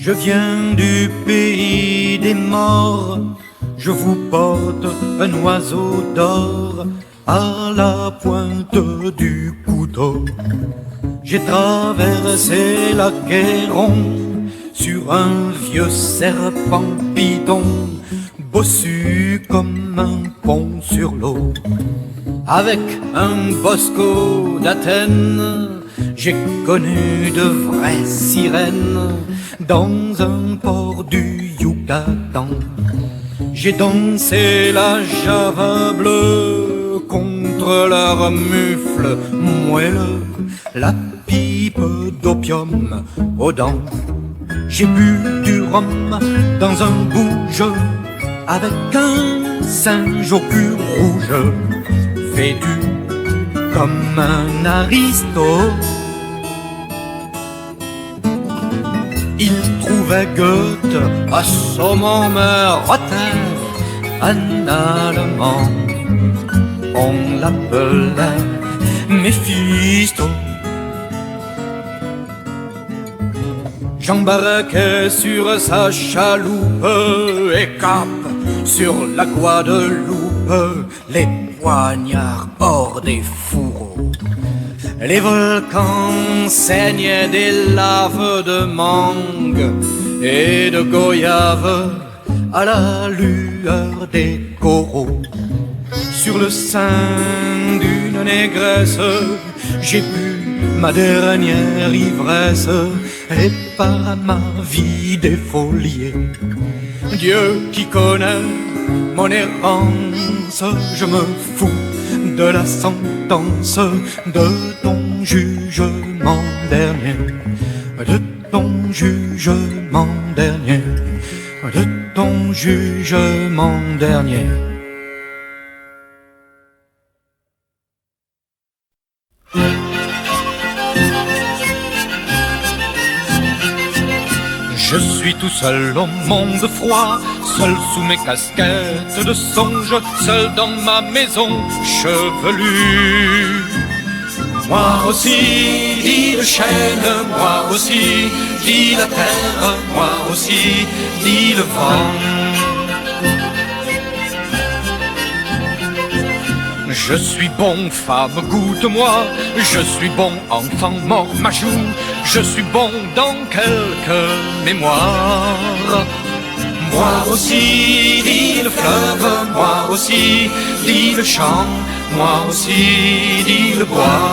Je viens du pays des morts, je vous porte un oiseau d'or à la pointe du couteau. J'ai traversé la Guéron sur un vieux serpent python, bossu comme un pont sur l'eau. Avec un Bosco d'Athènes, j'ai connu de vraies sirènes dans un port du Yucatan. J'ai dansé la java bleue contre leur mufle moelleux, la pipe d'opium aux dents. J'ai bu du rhum dans un bouge avec un singe au cul rouge, vêtu comme un aristo. Il trouvait Goethe assommant Rotter, un Allemand. On l'appelait Méphisto. J'embarquais sur sa chaloupe et cap sur la Guadeloupe, les poignards hors des fourreaux. Les volcans saignaient des laves de mangue et de goyave à la lueur des coraux. Sur le sein d'une négresse, j'ai bu ma dernière ivresse et par ma vie défoliée. Dieu qui connaît mon errance, je me fous de la sentence de ton jugement dernier, de ton jugement dernier, de ton jugement dernier. Je suis tout seul au monde froid, seul sous mes casquettes de songe, seul dans ma maison chevelue. Moi aussi, dit le chêne, moi aussi, dit la terre, moi aussi, dit le vent. Je suis bon, femme, goûte-moi. Je suis bon, enfant, mort, ma joue. Je suis bon dans quelques mémoires. Moi aussi, dit le fleuve. Moi aussi, dit le champ. Moi aussi, dit le bois.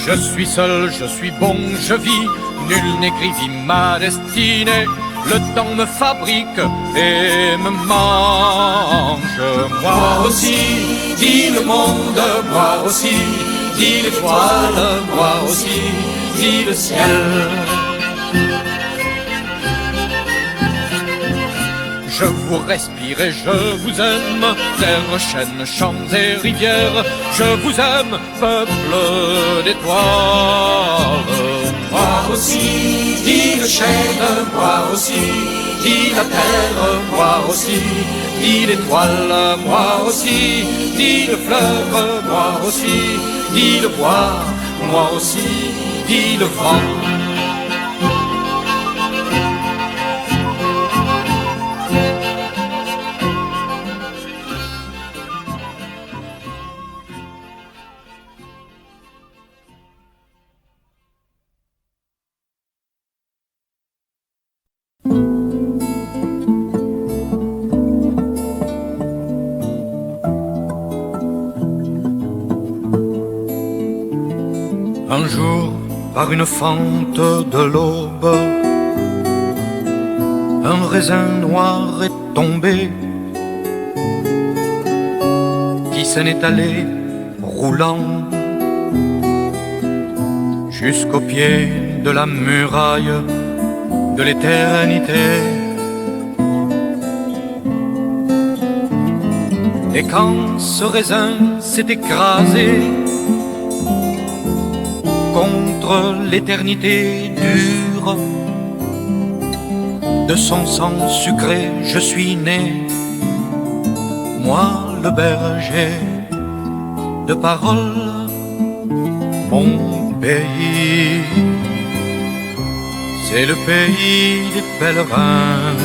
Je suis seul, je suis bon, je vis. Nul n'écrivit ma destinée. Le temps me fabrique et me mange. Moi aussi, dit le monde, moi aussi, dit l'étoile, moi aussi, dit le ciel. Je vous respire et je vous aime, terre, chênes, champs et rivières. Je vous aime, peuple d'étoiles. Moi aussi, dit le chêne, moi aussi, dit la terre, moi aussi, dit l'étoile, moi aussi, dit le fleuve, moi aussi, dit le bois, moi aussi, dit le vent. Un jour, par une fente de l'aube, un raisin noir est tombé, qui s'en est allé roulant jusqu'au pied de la muraille de l'éternité. Et quand ce raisin s'est écrasé contre l'éternité dure, de son sang sucré je suis né, moi le berger de parole, mon pays. c'est le pays des pèlerins.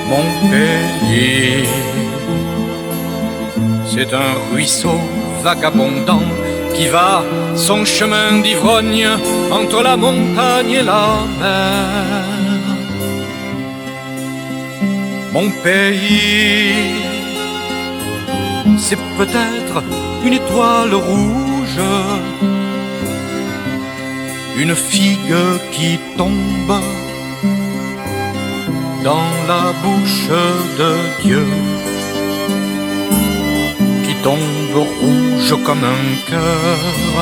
Mon pays, c'est un ruisseau vagabondant qui va son chemin d'ivrogne entre la montagne et la mer. Mon pays, c'est peut-être une étoile rouge, une figue qui tombe dans la bouche de Dieu, qui tombe rouge comme un cœur.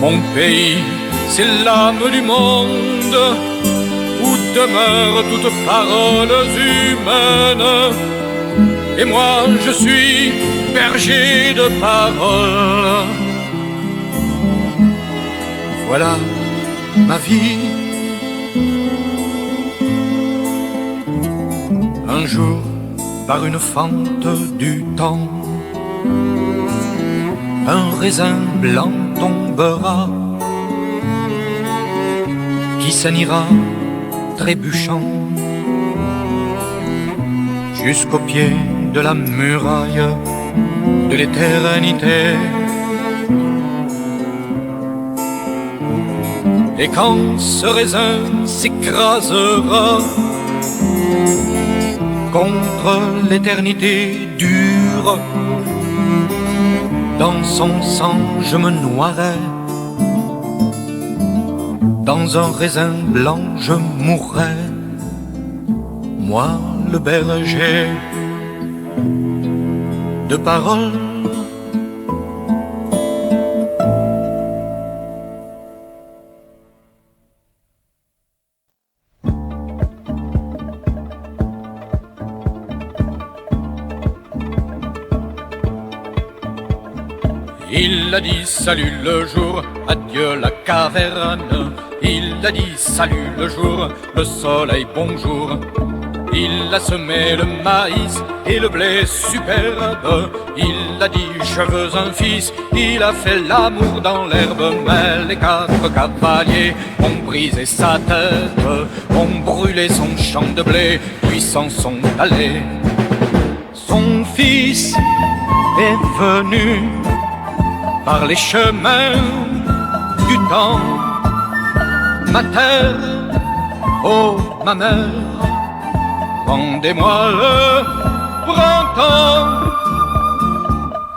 Mon pays, c'est l'âme du monde, où demeurent toutes paroles humaines. Et moi je suis berger de paroles. Voilà ma vie. Un jour, par une fente du temps, un raisin blanc tombera, qui s'en trébuchant jusqu'au pied de la muraille de l'éternité. Et quand ce raisin s'écrasera contre l'éternité dure, dans son sang je me noierai, dans un raisin blanc je mourrai, moi le berger de paroles. Il a dit salut le jour, adieu la caverne. Il a dit salut le jour, le soleil bonjour. Il a semé le maïs et le blé superbe. Il a dit je veux un fils, il a fait l'amour dans l'herbe. Mais les quatre cavaliers ont brisé sa tête, ont brûlé son champ de blé, puis s'en sont allés. Son fils est venu par les chemins du temps. Ma terre, oh ma mère, rendez-moi le printemps.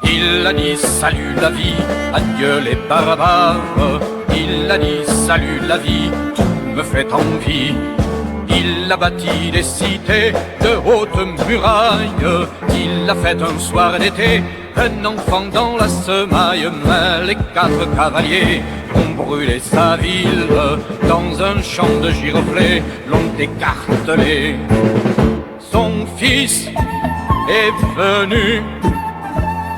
Il a dit salut la vie, adieu les barbares. Il a dit salut la vie, tout me fait envie. Il a bâti des cités de hautes murailles. Il a fait un soir d'été un enfant dans la semaille. Mais les quatre cavaliers ont brûlé sa ville. Dans un champ de giroflées l'ont écartelé. Son fils est venu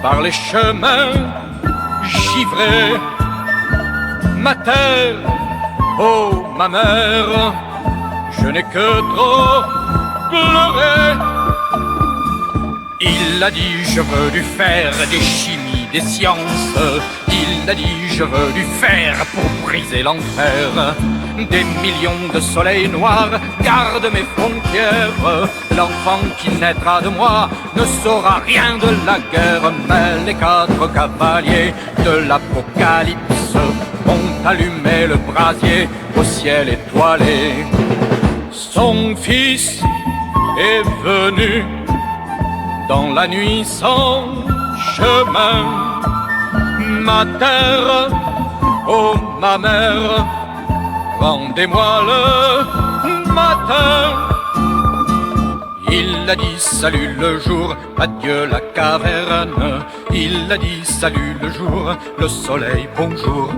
par les chemins givrés. Ma terre, oh ma mère, je n'ai que trop pleuré. Il a dit je veux lui faire des chimies, des sciences. Il a dit je veux lui faire pour briser l'enfer. Des millions de soleils noirs gardent mes frontières. L'enfant qui naîtra de moi ne saura rien de la guerre. Mais les quatre cavaliers de l'apocalypse ont allumé le brasier au ciel étoilé. Son fils est venu dans la nuit sans chemin. Ma terre, oh ma mère, rendez-moi le matin. Il a dit salut le jour, adieu la caverne. Il a dit salut le jour, le soleil bonjour.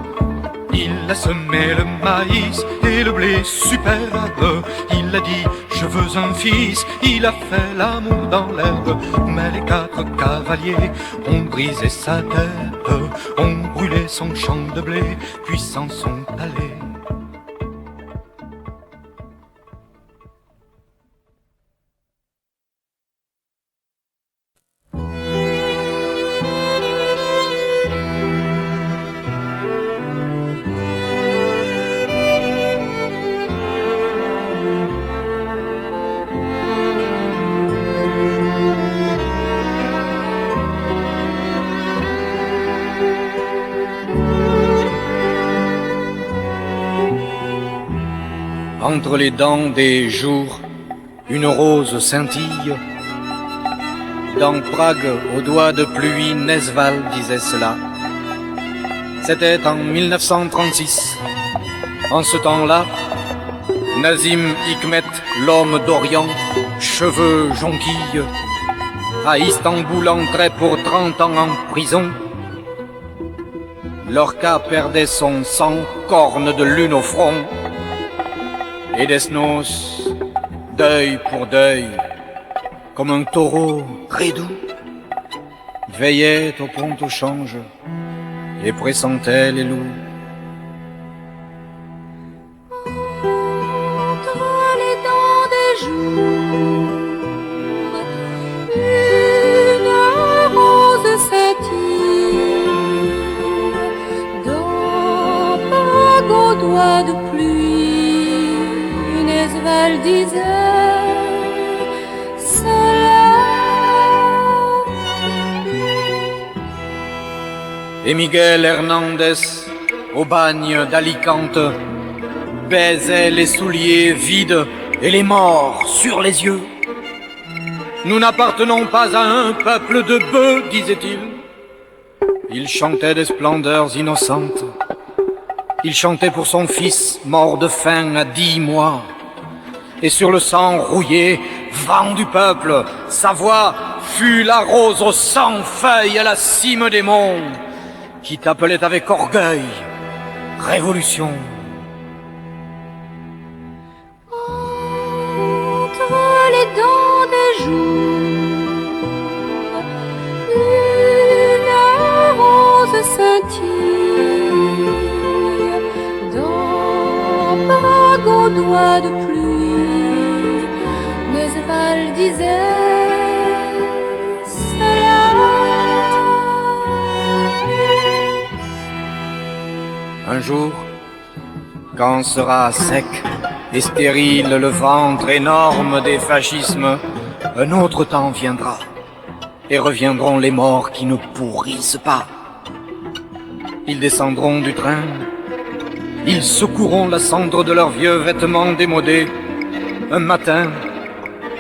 Il a semé le maïs et le blé superbe. Il a dit je veux un fils, il a fait l'amour dans l'herbe. Mais les quatre cavaliers ont brisé sa tête, ont brûlé son champ de blé, puis s'en sont allés. Entre les dents des jours, une rose scintille. Dans Prague, aux doigts de pluie, Nesval disait cela. C'était en 1936. En ce temps-là, Nazim Hikmet, l'homme d'Orient, cheveux jonquilles, à Istanbul entrait pour 30 ans en prison. Lorca perdait son sang, corne de lune au front. Et Desnos, deuil pour deuil, comme un taureau très doux, veillait au pont au change et pressentait les loups. Entre les dents des jours, une rose scintille, dans Prague aux doigts de pluie, Nesval disait cela. Et Miguel Hernandez, au bagne d'Alicante, baisait les souliers vides et les morts sur les yeux. Nous n'appartenons pas à un peuple de bœufs, disait-il. Il chantait des splendeurs innocentes. Il chantait pour son fils, mort de faim à 10 mois. Et sur le sang rouillé, vent du peuple, sa voix fut la rose aux 100 feuilles à la cime des monts, qui t'appelait avec orgueil Révolution. Entre les dents des jours, une rose scintille, dans Prague aux doigts de pluie, Nesval disait cela. Un jour, quand sera sec et stérile le ventre énorme des fascismes, un autre temps viendra et reviendront les morts qui ne pourrissent pas. Ils descendront du train, ils secourront la cendre de leurs vieux vêtements démodés. Un matin,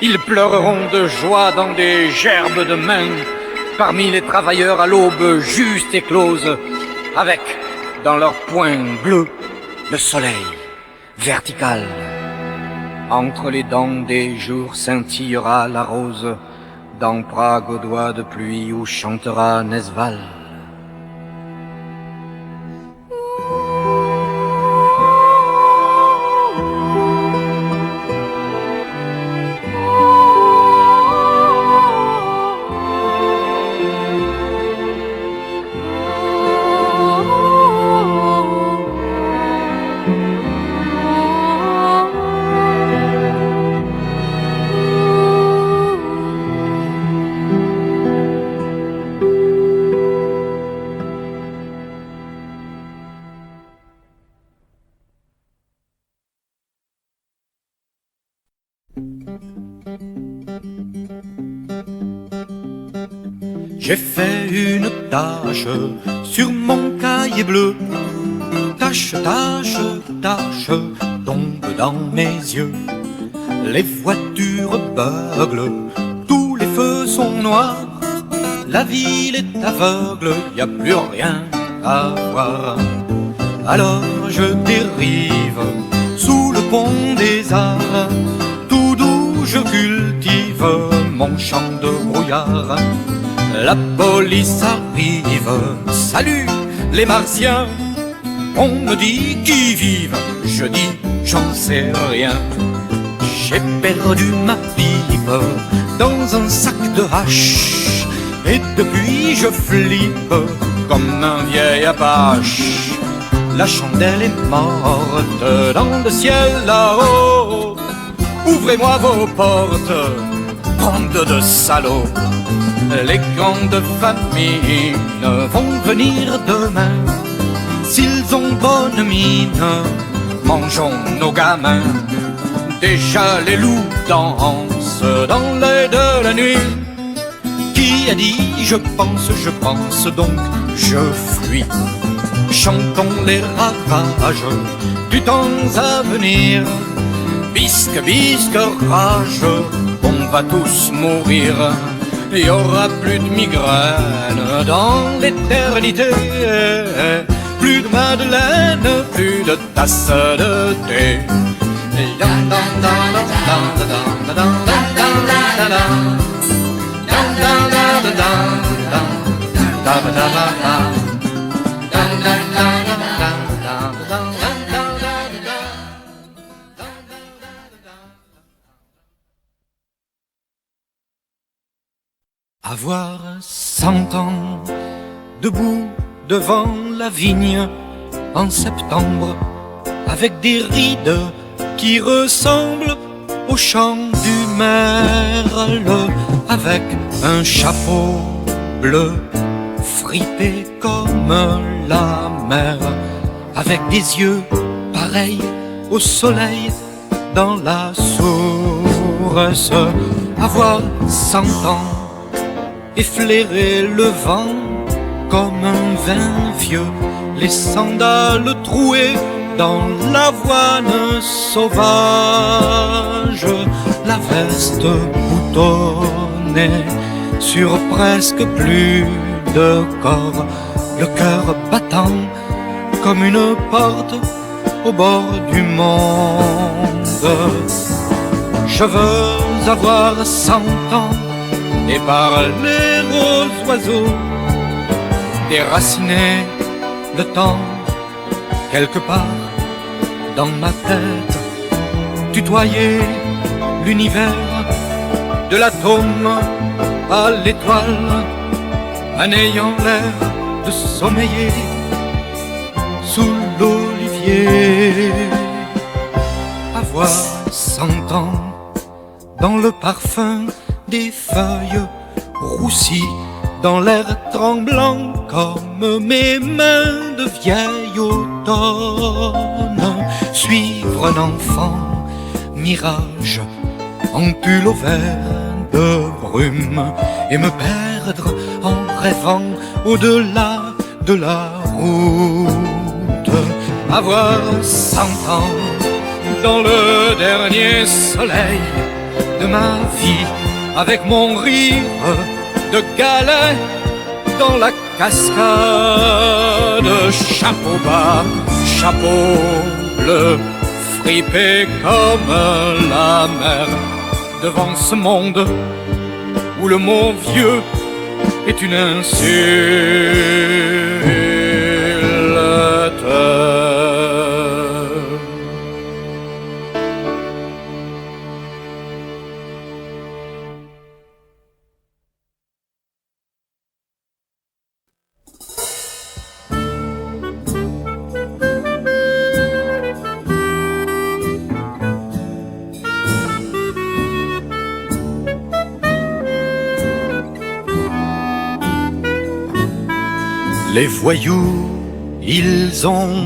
ils pleureront de joie dans des gerbes de main, parmi les travailleurs à l'aube juste éclose, avec dans leurs poings bleus le soleil vertical. Entre les dents des jours scintillera la rose, dans Prague aux doigts de pluie où chantera Nesval. J'ai fait une tache sur mon cahier bleu. Tache, tache, tache tombe dans mes yeux. Les voitures beuglent, tous les feux sont noirs. La ville est aveugle, y a plus rien à voir. Alors je dérive sous le pont des arts, tout d'où je cultive mon champ de brouillard. La police arrive, salut les martiens. On me dit qui vivent, je dis j'en sais rien. J'ai perdu ma pipe dans un sac de hache, et depuis je flippe comme un vieil apache. La chandelle est morte dans le ciel là-haut. Ouvrez-moi vos portes, bande de salauds. Les grandes famines vont venir demain. S'ils ont bonne mine, mangeons nos gamins. Déjà les loups dansent dans l'air de la nuit. Qui a dit je pense donc je fuis. Chantons les ravages du temps à venir. bisque, bisque, rage, on va tous mourir. Il y aura plus de migraine dans l'éternité. Plus de madeleine, plus de tasse de thé. Avoir 100 ans, debout devant la vigne en septembre, avec des rides qui ressemblent au chant du merle, avec un chapeau bleu fripé comme la mer, avec des yeux pareils au soleil dans la source. Avoir 100 ans et flairer le vent comme un vin vieux, les sandales trouées dans l'avoine sauvage, la veste boutonnée sur presque plus de corps, le cœur battant comme une porte au bord du monde. Je veux avoir 100 ans et parler aux oiseaux, déraciner le temps quelque part dans ma tête, tutoyer l'univers de l'atome à l'étoile, en ayant l'air de sommeiller sous l'olivier. Avoir 100 ans dans le parfum des feuilles roussies, dans l'air tremblant comme mes mains de vieil automne, suivre un enfant mirage en pull au vert de brume et me perdre en rêvant au-delà de la route. Avoir 100 ans dans le dernier soleil de ma vie, avec mon rire de galet dans la cascade, chapeau bas, chapeau bleu, fripé comme la mer, devant ce monde où le mot vieux est une insulte. Les voyous, ils ont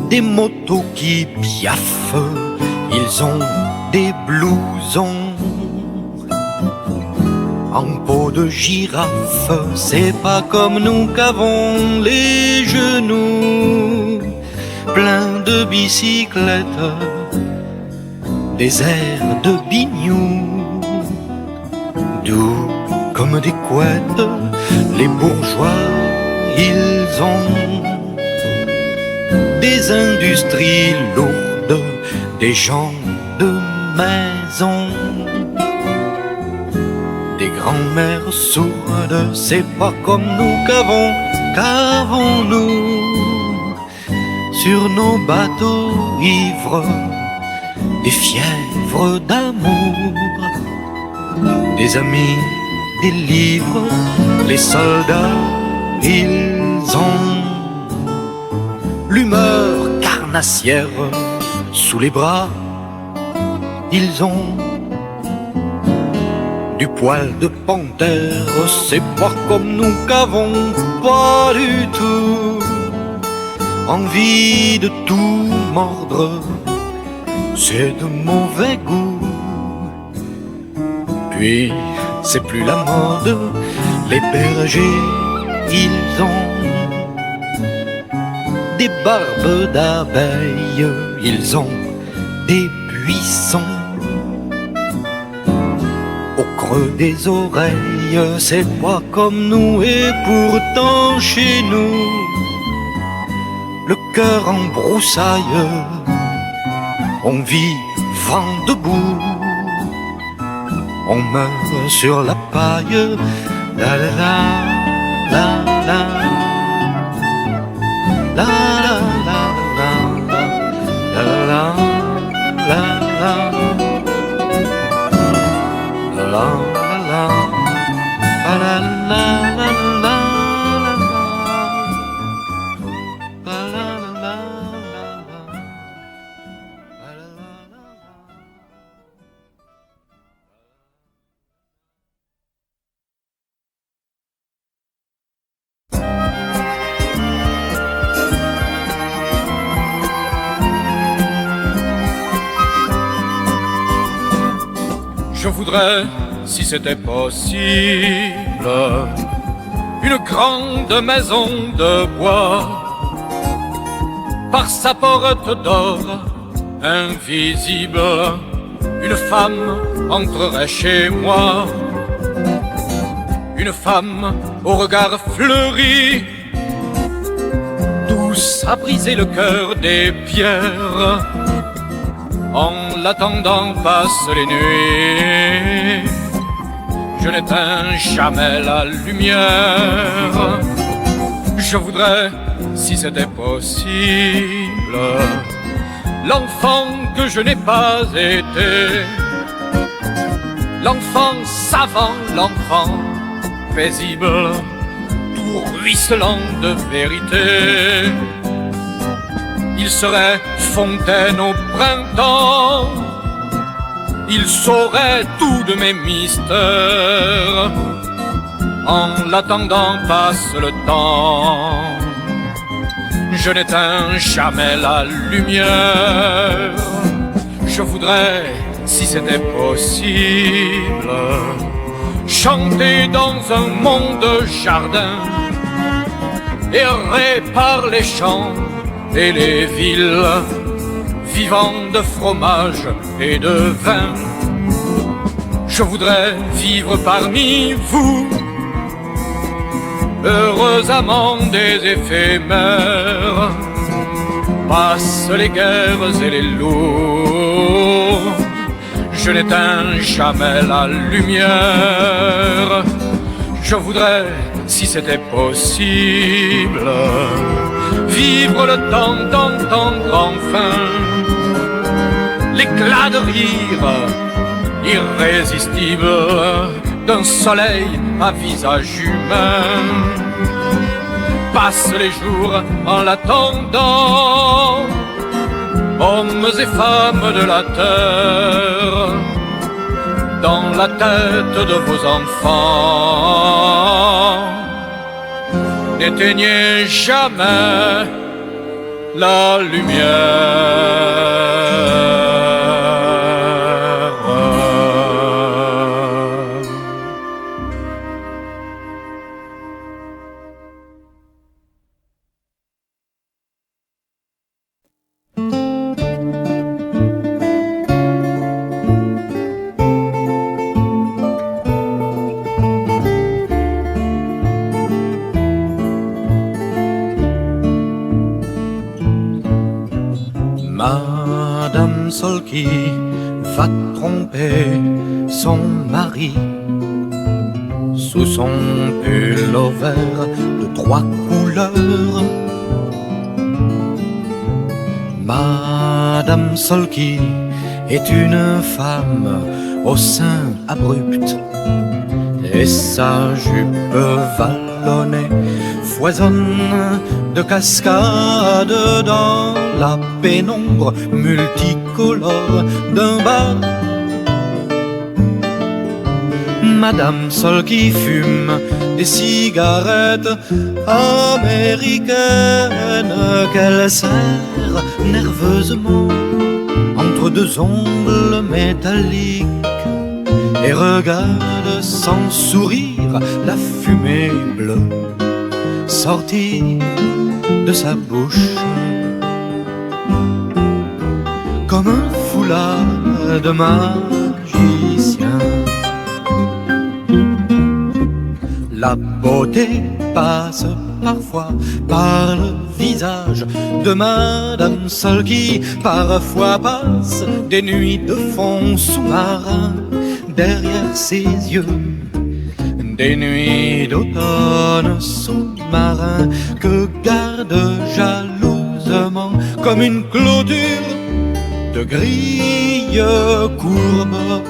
des motos qui piaffent, ils ont des blousons en peau de girafe. C'est pas comme nous qu'avons les genoux pleins de bicyclettes, des airs de bignou, doux comme des couettes. Les bourgeois, ils ont des industries lourdes, des gens de maison, des grands-mères sourdes. C'est pas comme nous qu'avons-nous sur nos bateaux ivres des fièvres d'amour, des amis, des livres. Les soldats, ils ont l'humeur carnassière sous les bras. Ils ont du poil de panthère. C'est pas comme nous qu'avons pas du tout envie de tout mordre. C'est de mauvais goût. Puis c'est plus la mode. Les bergers, ils ont des barbes d'abeilles, ils ont des buissons. Au creux des oreilles, c'est pas comme nous et pourtant chez nous, le cœur en broussaille, on vit vent debout, on meurt sur la paille. La la la la la la la la la la la la la la Je voudrais, si c'était possible, une grande maison de bois, par sa porte d'or invisible, une femme entrerait chez moi, une femme au regard fleuri, douce à briser le cœur des pierres. En l'attendant passent les nuits, je n'éteins jamais la lumière. Je voudrais, si c'était possible, l'enfant que je n'ai pas été, l'enfant savant, l'enfant paisible, tout ruisselant de vérité. Il serait fontaine au printemps, il saurait tout de mes mystères. En l'attendant passe le temps, je n'éteins jamais la lumière. Je voudrais, si c'était possible, chanter dans un monde jardin, errer par les champs et les villes, vivant de fromage et de vin. Je voudrais vivre parmi vous, heureux amants des éphémères. Passent les guerres et les loups, je n'éteins jamais la lumière. Je voudrais, si c'était possible, vivre le temps d'entendre enfin l'éclat de rire irrésistible d'un soleil à visage humain. Passent les jours en l'attendant, hommes et femmes de la terre, dans la tête de vos enfants. N'éteignez jamais la lumière. Madame Solky va tromper son mari sous son pull au vert de 3 couleurs. Madame Solky est une femme au sein abrupt et sa jupe vallonnée foisonne de cascades dans la pénombre multicolore d'un bar. Madame Solky fume des cigarettes américaines qu'elle serre nerveusement entre 2 ongles métalliques et regarde sans sourire la fumée bleue sortir de sa bouche comme un foulard roulade de magicien. La beauté passe parfois par le visage de Madame Seule qui parfois passe des nuits de fond sous-marin derrière ses yeux. Des nuits d'automne sous-marin que garde jalousement comme une clôture de grille courbe,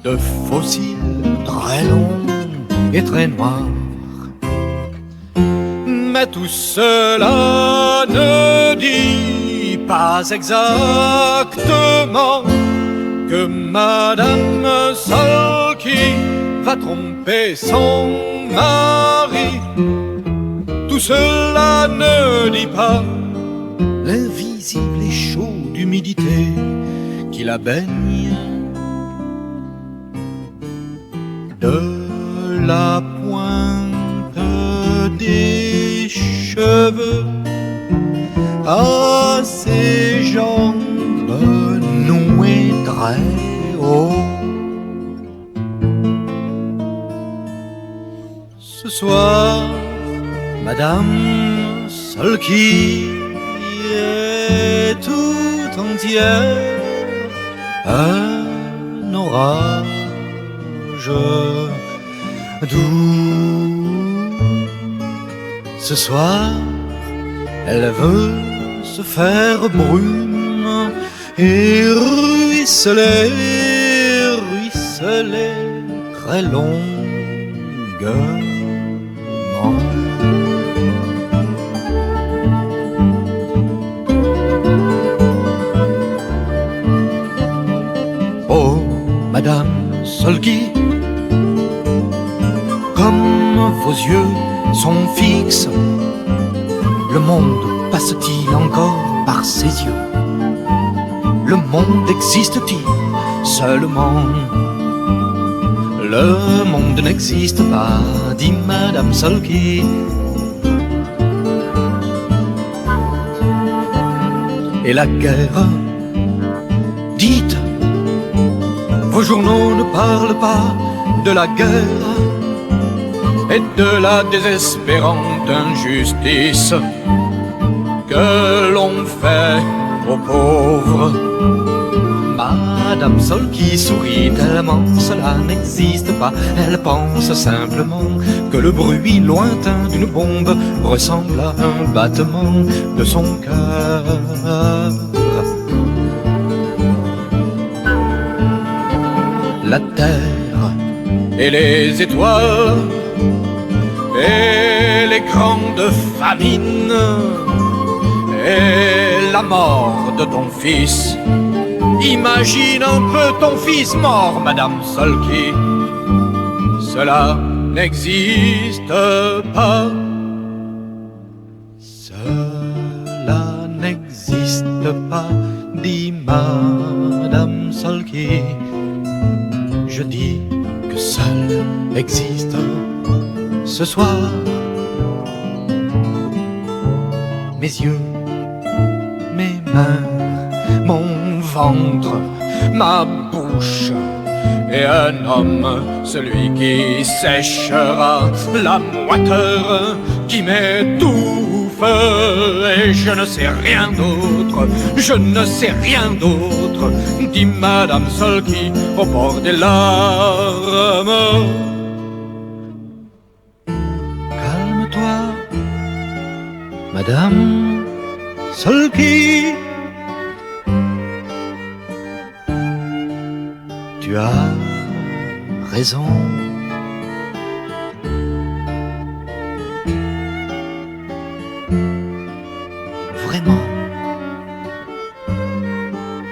de fossiles très longs et très noirs. Mais tout cela ne dit pas exactement que Madame Seule qui va tromper son mari. Tout cela ne dit pas l'invisible et chaude humidité qui la baigne. De la pointe des cheveux à ses jambes nouées très haut. Ce soir, Madame Seule qui est tout entière un orage doux. Ce soir, elle veut se faire brune et ruisseler, ruisseler très longuement. Oh, Madame Seule qui, comme vos yeux sont fixes, le monde passe-t-il encore par ses yeux? Le monde existe-t-il seulement? Le monde n'existe pas, dit Madame Seule qui. Et la guerre, dites, vos journaux ne parlent pas de la guerre et de la désespérante injustice que l'on fait aux pauvres. Madame Seule qui sourit tellement, cela n'existe pas. Elle pense simplement que le bruit lointain d'une bombe ressemble à un battement de son cœur. La terre et les étoiles et les grandes famines et la mort de ton fils. Imagine un peu ton fils mort, Madame Seule qui. Cela n'existe pas. Cela n'existe pas, dit Madame Seule qui. Je dis que seul existe ce soir mes yeux, mes mains, mon ventre, ma bouche et un homme, celui qui séchera la moiteur qui m'étouffe. Et je ne sais rien d'autre, je ne sais rien d'autre, dit Madame Seule qui au bord des larmes. Calme-toi, Madame Seule qui. Tu as raison. Vraiment,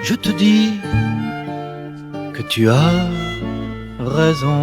je te dis que tu as raison.